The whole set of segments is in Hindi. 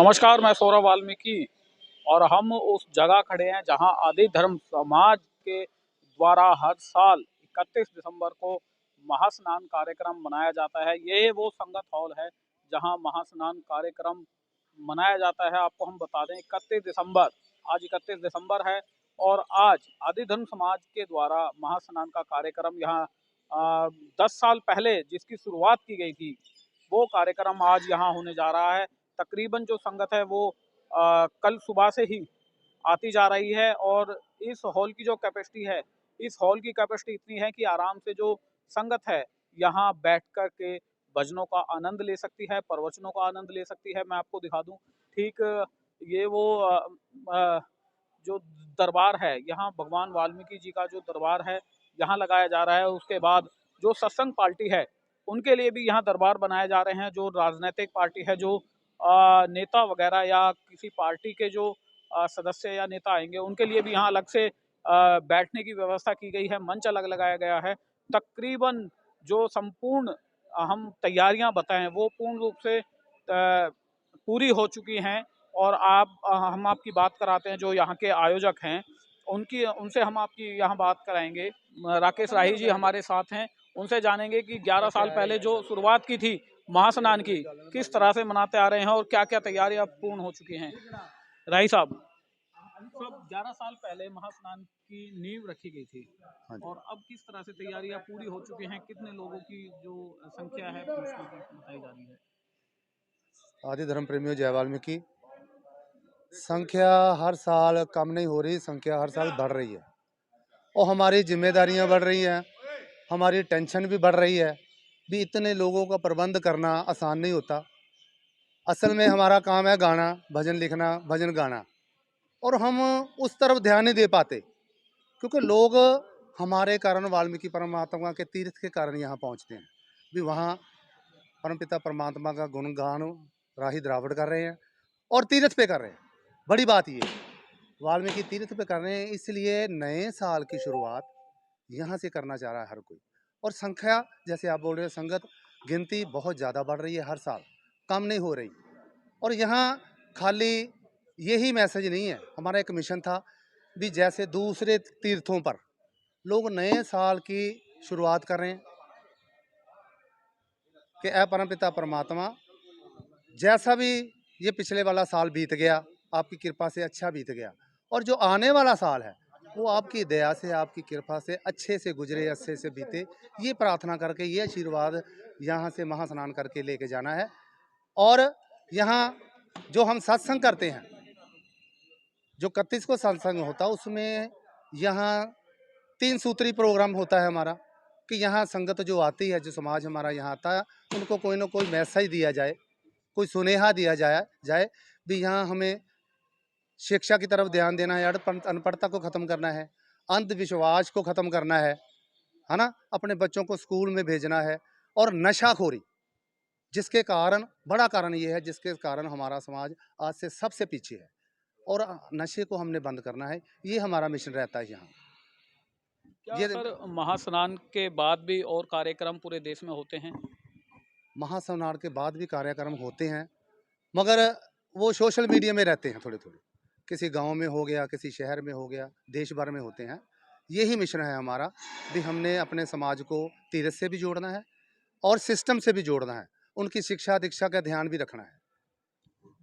नमस्कार, मैं सौरभ वाल्मीकि और हम उस जगह खड़े हैं जहां आदि धर्म समाज के द्वारा हर साल 31 दिसंबर को महास्नान कार्यक्रम मनाया जाता है। ये वो संगत हॉल है जहां महास्नान कार्यक्रम मनाया जाता है। आपको हम बता दें 31 दिसंबर, आज 31 दिसंबर है और आज आदि धर्म समाज के द्वारा महास्नान का कार्यक्रम यहाँ 10 साल पहले जिसकी शुरुआत की गई थी, वो कार्यक्रम आज यहाँ होने जा रहा है। तकरीबन जो संगत है वो कल सुबह से ही आती जा रही है और इस हॉल की जो कैपेसिटी है, इस हॉल की कैपेसिटी इतनी है कि आराम से जो संगत है यहाँ बैठ कर के भजनों का आनंद ले सकती है, प्रवचनों का आनंद ले सकती है। मैं आपको दिखा दूं, ठीक ये वो जो दरबार है, यहाँ भगवान वाल्मीकि जी का जो दरबार है यहाँ लगाया जा रहा है। उसके बाद जो सत्संग पार्टी है उनके लिए भी यहाँ दरबार बनाए जा रहे हैं। जो राजनीतिक पार्टी है, जो नेता वगैरह या किसी पार्टी के जो सदस्य या नेता आएंगे, उनके लिए भी यहाँ अलग से बैठने की व्यवस्था की गई है, मंच अलग लगाया गया है। तकरीबन जो संपूर्ण हम तैयारियां बताएं वो पूर्ण रूप से पूरी हो चुकी हैं। और हम आपकी बात कराते हैं जो यहाँ के आयोजक हैं, उनसे हम आपकी यहाँ बात कराएंगे। राकेश राही जी हमारे साथ हैं, उनसे जानेंगे कि 11 साल पहले जो शुरुआत की थी महास्नान की, किस तरह से मनाते आ रहे हैं और क्या क्या तैयारियां पूर्ण हो चुकी हैं। राही साहब, सब 11 साल पहले महास्नान की नींव रखी गई थी और अब किस तरह से तैयारियां पूरी हो चुकी हैं, कितने लोगों की जो संख्या है बताई जा रही है। आदि धर्म प्रेमियों, जय वाल्मीकि। संख्या हर साल कम नहीं हो रही, संख्या हर साल बढ़ रही है और हमारी जिम्मेदारियां बढ़ रही हैं, हमारी टेंशन भी बढ़ रही है। भी इतने लोगों का प्रबंध करना आसान नहीं होता। असल में हमारा काम है गाना, भजन लिखना, भजन गाना, और हम उस तरफ ध्यान नहीं दे पाते क्योंकि लोग हमारे कारण, वाल्मीकि परमात्मा के तीर्थ के कारण यहाँ पहुँचते हैं। भी वहाँ परमपिता परमात्मा का गुणगान राही द्रावड़ कर रहे हैं और तीर्थ पे कर रहे हैं। बड़ी बात ये वाल्मीकि तीर्थ पे कर रहे हैं, इसलिए नए साल की शुरुआत यहाँ से करना चाह रहा है हर कोई। और संख्या जैसे आप बोल रहे हैं, संगत गिनती बहुत ज़्यादा बढ़ रही है, हर साल कम नहीं हो रही। और यहाँ खाली यही मैसेज नहीं है, हमारा एक मिशन था भी जैसे दूसरे तीर्थों पर लोग नए साल की शुरुआत कर रहे हैं कि ऐ परमपिता परमात्मा, जैसा भी ये पिछले वाला साल बीत गया, आपकी कृपा से अच्छा बीत गया, और जो आने वाला साल है वो आपकी दया से, आपकी कृपा से अच्छे से गुजरे, अच्छे से बीते, ये प्रार्थना करके, ये आशीर्वाद यहाँ से महास्नान करके लेके जाना है। और यहाँ जो हम सत्संग करते हैं, जो 31 को सत्संग होता है, उसमें यहाँ 3 सूत्री प्रोग्राम होता है हमारा कि यहाँ संगत जो आती है, जो समाज हमारा यहाँ आता है, उनको कोई ना कोई मैसेज दिया जाए, कोई सुनेहा दिया जाए भी यहाँ हमें शिक्षा की तरफ ध्यान देना है, अनपढ़ता को ख़त्म करना है, अंधविश्वास को ख़त्म करना है ना, अपने बच्चों को स्कूल में भेजना है। और नशाखोरी, जिसके कारण, बड़ा कारण ये है जिसके कारण हमारा समाज आज से सबसे पीछे है, और नशे को हमने बंद करना है, ये हमारा मिशन रहता है यहाँ। क्या सर महास्नान के बाद भी और कार्यक्रम पूरे देश में होते हैं? महास्नान के बाद भी कार्यक्रम होते हैं, मगर वो सोशल मीडिया में रहते हैं, थोड़े थोड़े, किसी गांव में हो गया, किसी शहर में हो गया, देश भर में होते हैं। यही मिशन है हमारा भी हमने अपने समाज को तीर्थ से भी जोड़ना है और सिस्टम से भी जोड़ना है, उनकी शिक्षा दीक्षा का ध्यान भी रखना है।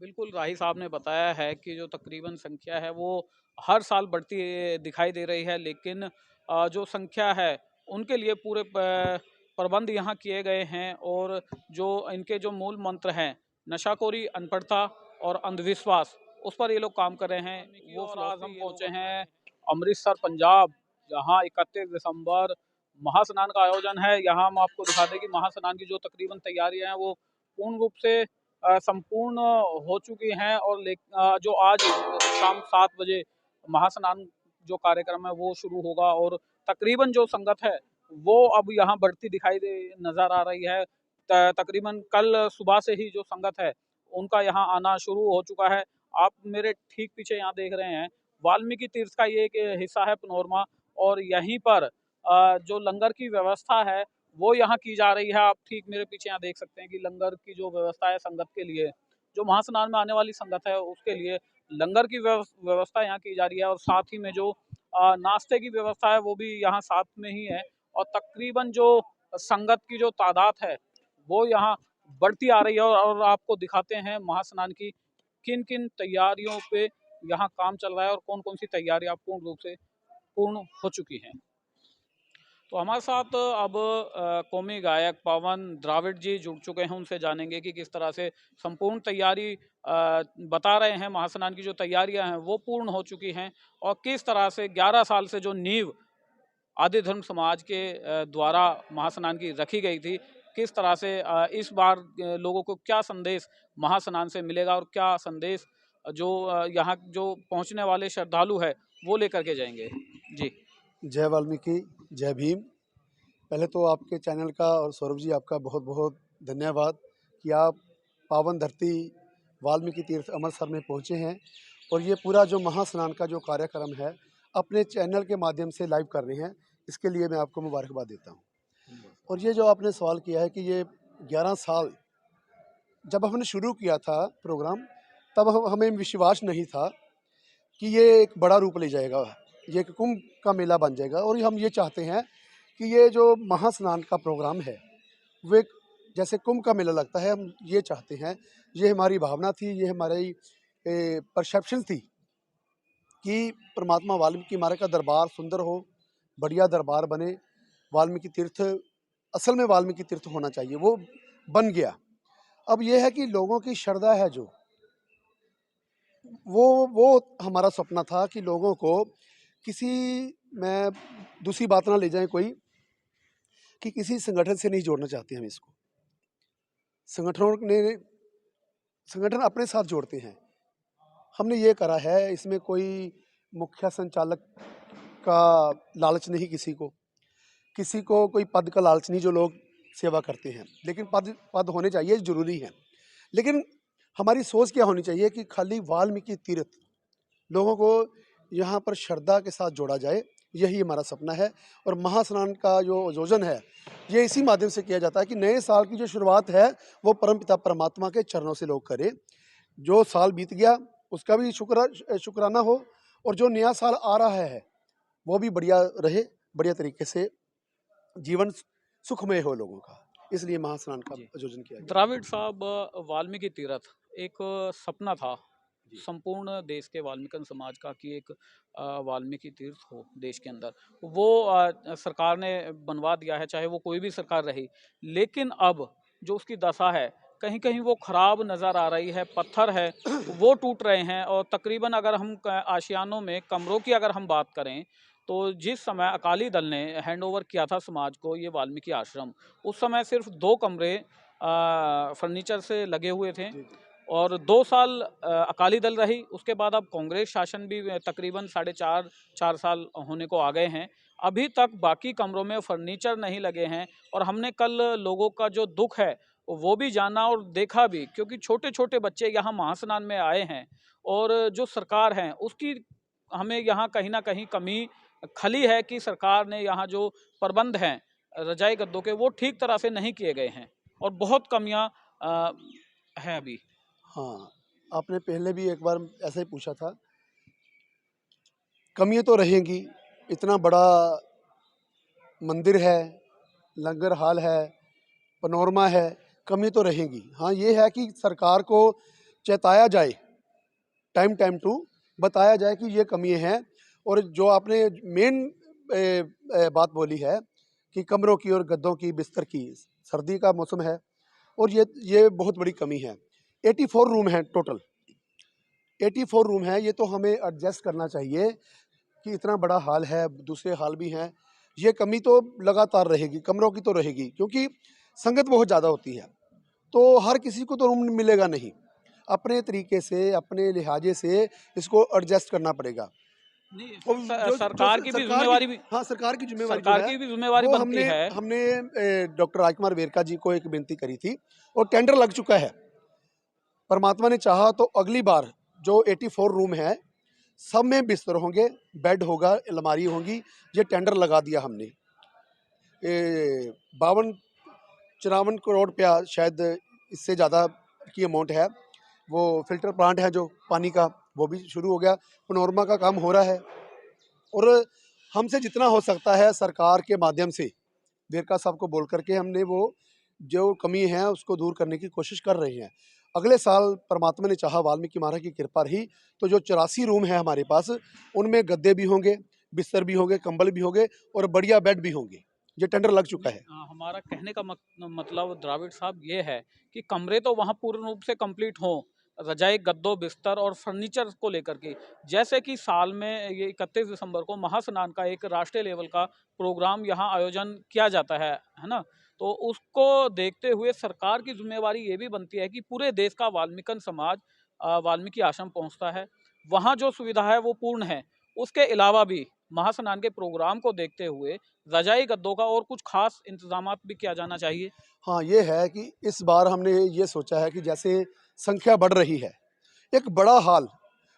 बिल्कुल, राही साहब ने बताया है कि जो तकरीबन संख्या है वो हर साल बढ़ती दिखाई दे रही है, लेकिन जो संख्या है उनके लिए पूरे प्रबंध यहाँ किए गए हैं। और जो इनके जो मूल मंत्र हैं, नशाखोरी, अनपढ़ता और अंधविश्वास, उस पर ये लोग काम कर रहे हैं। वो आज हम पहुँचे हैं अमृतसर, पंजाब, जहाँ 31 दिसंबर महास्नान का आयोजन है। यहाँ हम आपको दिखा दें कि महास्नान की जो तकरीबन तैयारियां हैं वो पूर्ण रूप से संपूर्ण हो चुकी हैं। और जो आज शाम 7 बजे महास्नान जो कार्यक्रम है वो शुरू होगा और तकरीबन जो संगत है वो अब यहाँ बढ़ती दिखाई दे नजर आ रही है। तकरीबन कल सुबह से ही जो संगत है उनका यहाँ आना शुरू हो चुका है। आप मेरे ठीक पीछे यहाँ देख रहे हैं वाल्मीकि तीर्थ का ये एक हिस्सा है, पनोरमा, और यहीं पर जो लंगर की व्यवस्था है वो यहाँ की जा रही है। आप ठीक मेरे पीछे यहाँ देख सकते हैं कि लंगर की जो व्यवस्था है संगत के लिए, जो महास्नान में आने वाली संगत है उसके लिए लंगर की व्यवस्था यहाँ की जा रही है, और साथ ही में जो नाश्ते की व्यवस्था है वो भी यहाँ साथ में ही है। और तकरीबन जो संगत की जो तादाद है वो यहाँ बढ़ती आ रही है। और आपको दिखाते हैं महास्नान की किन किन तैयारियों पे यहाँ काम चल रहा है और कौन कौन सी तैयारियां पूर्ण रूप से पूर्ण हो चुकी हैं। तो हमारे साथ अब कौमी गायक पवन द्राविड़ जी जुड़ चुके हैं, उनसे जानेंगे कि किस तरह से संपूर्ण तैयारी बता रहे हैं। महास्नान की जो तैयारियां हैं वो पूर्ण हो चुकी हैं, और किस तरह से 11 साल से जो नींव आदि धर्म समाज के द्वारा महास्नान की रखी गई थी, किस तरह से इस बार लोगों को क्या संदेश महास्नान से मिलेगा और क्या संदेश जो यहाँ जो पहुँचने वाले श्रद्धालु है वो लेकर के जाएंगे। जी जय वाल्मीकि, जय भीम। पहले तो आपके चैनल का और सौरभ जी आपका बहुत बहुत धन्यवाद कि आप पावन धरती वाल्मीकि तीर्थ अमृतसर में पहुँचे हैं और ये पूरा जो महास्नान का जो कार्यक्रम है अपने चैनल के माध्यम से लाइव कर रहे हैं। इसके लिए मैं आपको मुबारकबाद देता हूँ। और ये जो आपने सवाल किया है कि ये 11 साल जब हमने शुरू किया था प्रोग्राम, तब हमें विश्वास नहीं था कि ये एक बड़ा रूप ले जाएगा, ये एक कुंभ का मेला बन जाएगा। और हम ये चाहते हैं कि ये जो महास्नान का प्रोग्राम है वो एक जैसे कुंभ का मेला लगता है, हम ये चाहते हैं, ये हमारी भावना थी, ये हमारी परसेप्शन थी कि परमात्मा वाल्मीकि महाराज का दरबार सुंदर हो, बढ़िया दरबार बने, वाल्मीकि तीर्थ असल में वाल्मीकि तीर्थ होना चाहिए, वो बन गया। अब ये है कि लोगों की श्रद्धा है जो वो हमारा सपना था कि लोगों को किसी, मैं दूसरी बात ना ले जाए कोई, कि किसी संगठन से नहीं जोड़ना चाहते हम इसको। संगठन अपने साथ जोड़ते हैं। हमने ये करा है, इसमें कोई मुख्य संचालक का लालच नहीं, किसी को कोई पद का लालच नहीं, जो लोग सेवा करते हैं। लेकिन पद होने चाहिए, ज़रूरी है। लेकिन हमारी सोच क्या होनी चाहिए कि खाली वाल्मीकि तीर्थ लोगों को यहाँ पर श्रद्धा के साथ जोड़ा जाए, यही हमारा सपना है। और महास्नान का जो आयोजन है ये इसी माध्यम से किया जाता है कि नए साल की जो शुरुआत है वो परमपिता परमात्मा के चरणों से लोग करें। जो साल बीत गया उसका भी शुक्राना हो, और जो नया साल आ रहा है वो भी बढ़िया रहे, बढ़िया तरीके से जीवन सुखमय हो लोगों का। इसलिए महास्नान का आयोजन किया गया। द्राविड़ साहब, वाल्मीकि तीर्थ एक सपना था संपूर्ण देश के वाल्मीकि समाज का कि एक वाल्मीकि तीर्थ हो देश के अंदर। वो सरकार ने बनवा दिया है, चाहे वो कोई भी सरकार रही। लेकिन अब जो उसकी दशा है, कहीं कहीं वो खराब नज़र आ रही है, पत्थर है वो टूट रहे हैं। और तकरीबन अगर हम आशियानों में कमरों की अगर हम बात करें, तो जिस समय अकाली दल ने हैंड ओवर किया था समाज को ये वाल्मीकि आश्रम, उस समय सिर्फ 2 कमरे फर्नीचर से लगे हुए थे। और 2 साल अकाली दल रही, उसके बाद अब कांग्रेस शासन भी तकरीबन 4.5 साल होने को आ गए हैं। अभी तक बाकी कमरों में फर्नीचर नहीं लगे हैं। और हमने कल लोगों का जो दुख है वो भी जाना और देखा भी, क्योंकि छोटे छोटे बच्चे यहाँ महास्नान में आए हैं। और जो सरकार है उसकी हमें यहाँ कहीं ना कहीं कमी खली है कि सरकार ने यहाँ जो प्रबंध हैं रजाई गद्दों के, वो ठीक तरह से नहीं किए गए हैं और बहुत कमियाँ हैं अभी। हाँ, आपने पहले भी एक बार ऐसा ही पूछा था। कमियाँ तो रहेंगी, इतना बड़ा मंदिर है, लंगर हाल है, पनोरमा है, कमी तो रहेंगी। हाँ, ये है कि सरकार को चेताया जाए, टाइम टू बताया जाए कि ये कमियाँ हैं। और जो आपने मेन बात बोली है कि कमरों की और गद्दों की, बिस्तर की, सर्दी का मौसम है और ये बहुत बड़ी कमी है। 84 रूम हैं टोटल, 84 रूम है। ये तो हमें एडजस्ट करना चाहिए कि इतना बड़ा हाल है, दूसरे हाल भी हैं। ये कमी तो लगातार रहेगी, कमरों की तो रहेगी, क्योंकि संगत बहुत ज़्यादा होती है, तो हर किसी को तो रूम मिलेगा नहीं। अपने तरीके से, अपने लिहाजे से इसको एडजस्ट करना पड़ेगा। सरकार की भी जिम्मेवारी भी, हाँ, सरकार की जिम्मेवारी वो बनती है। है। हमने डॉक्टर राजकुमार वेरका जी को एक विनती करी थी और टेंडर लग चुका है। परमात्मा ने चाहा तो अगली बार जो 84 रूम है सब में बिस्तर होंगे, बेड होगा, अलमारी होंगी। ये टेंडर लगा दिया हमने। 52-54 करोड़ रुपया शायद, इससे ज़्यादा की अमाउंट है। वो फ़िल्टर प्लांट है जो पानी का, वो भी शुरू हो गया। पनोरमा का काम हो रहा है और हमसे जितना हो सकता है सरकार के माध्यम से वेरका साहब को बोल करके हमने वो जो कमी है उसको दूर करने की कोशिश कर रहे हैं। अगले साल परमात्मा ने चाहा, वाल्मीकि महाराज की कृपा रही, तो जो 84 रूम है हमारे पास, उनमें गद्दे भी होंगे, बिस्तर भी होंगे, कंबल भी होंगे और बढ़िया बेड भी होंगे। ये टेंडर लग चुका है। हमारा कहने का मतलब द्राविड साहब ये है कि कमरे तो वहाँ पूर्ण रूप से कंप्लीट हों, रजाई, गद्दों, बिस्तर और फर्नीचर को लेकर के, जैसे कि साल में ये 31 दिसंबर को महास्नान का एक राष्ट्रीय लेवल का प्रोग्राम यहाँ आयोजन किया जाता है ना। तो उसको देखते हुए सरकार की जिम्मेवारी ये भी बनती है कि पूरे देश का वाल्मीकि समाज वाल्मीकि आश्रम पहुँचता है, वहाँ जो सुविधा है वो पूर्ण है। उसके अलावा भी महास्नान के प्रोग्राम को देखते हुए रजाई, गद्दों का और कुछ खास इंतजामात भी किया जाना चाहिए। हाँ, ये है कि इस बार हमने ये सोचा है कि जैसे संख्या बढ़ रही है, एक बड़ा हॉल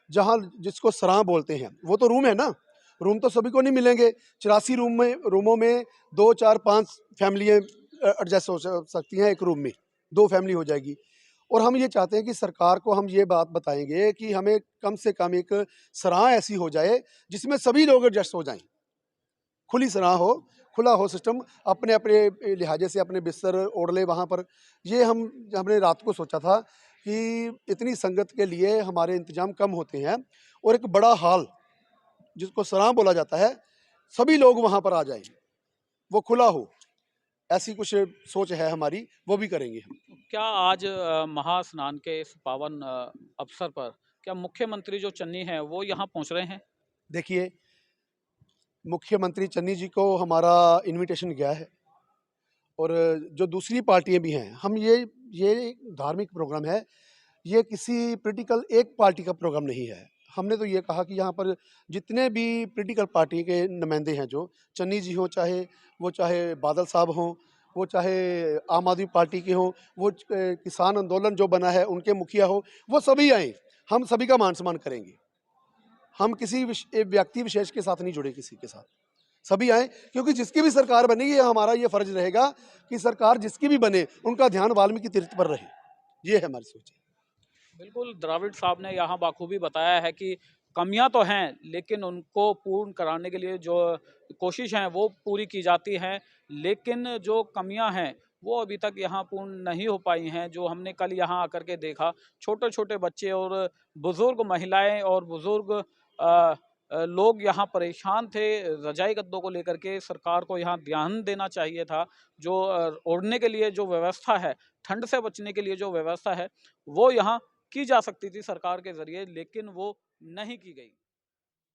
जहाँ जिसको सराह बोलते हैं, वो तो रूम है ना, रूम तो सभी को नहीं मिलेंगे। 84 रूमों में 2, 4, 5 फैमिलियाँ एडजस्ट हो सकती हैं एक रूम में, 2 फैमिली हो जाएगी। और हम ये चाहते हैं कि सरकार को हम ये बात बताएँगे कि हमें कम से कम एक सराह ऐसी हो जाए जिसमें सभी लोग एडजस्ट हो जाएँ। खुली सराह हो, खुला हो सिस्टम, अपने-अपने लिहाजे से अपने बिस्तर ओढ़ लें वहाँ पर। ये हमने रात को सोचा था कि इतनी संगत के लिए हमारे इंतज़ाम कम होते हैं और एक बड़ा हॉल जिसको सराह बोला जाता है, सभी लोग वहाँ पर आ जाएँ, वो खुला हो। ऐसी कुछ सोच है हमारी, वो भी करेंगे हम। क्या आज महास्नान के इस पावन अवसर पर क्या मुख्यमंत्री जो चन्नी हैं वो यहाँ पहुँच रहे हैं? देखिए, मुख्यमंत्री चन्नी जी को हमारा इन्विटेशन गया है और जो दूसरी पार्टियाँ भी हैं, हम ये एक धार्मिक प्रोग्राम है, ये किसी पॉलिटिकल एक पार्टी का प्रोग्राम नहीं है। हमने तो ये कहा कि यहाँ पर जितने भी पॉलिटिकल पार्टी के नुमाइंदे हैं, जो चन्नी जी हों, चाहे बादल साहब हों, वो चाहे आम आदमी पार्टी के हों, वो किसान आंदोलन जो बना है उनके मुखिया हो, वो सभी आएँ। हम सभी का मान-सम्मान करेंगे। हम किसी व्यक्ति विशेष के साथ नहीं जुड़े, किसी के साथ। सभी आएँ, क्योंकि जिसकी भी सरकार बनेगी, ये हमारा ये फ़र्ज़ रहेगा कि सरकार जिसकी भी बने, उनका ध्यान वाल्मीकि तीर्थ पर रहे। ये है हमारी सोच। बिल्कुल, द्रविड़ साहब ने यहाँ बाखूबी बताया है कि कमियां तो हैं, लेकिन उनको पूर्ण कराने के लिए जो कोशिश हैं वो पूरी की जाती हैं, लेकिन जो कमियां हैं वो अभी तक यहाँ पूर्ण नहीं हो पाई हैं। जो हमने कल यहाँ आकर के देखा, छोटे छोटे बच्चे और बुजुर्ग महिलाएं और बुजुर्ग लोग यहाँ परेशान थे रजाई गद्दों को लेकर के। सरकार को यहाँ ध्यान देना चाहिए था। जो ओढ़ने के लिए जो व्यवस्था है, ठंड से बचने के लिए जो व्यवस्था है, वो यहाँ की जा सकती थी सरकार के जरिए, लेकिन वो नहीं की गई।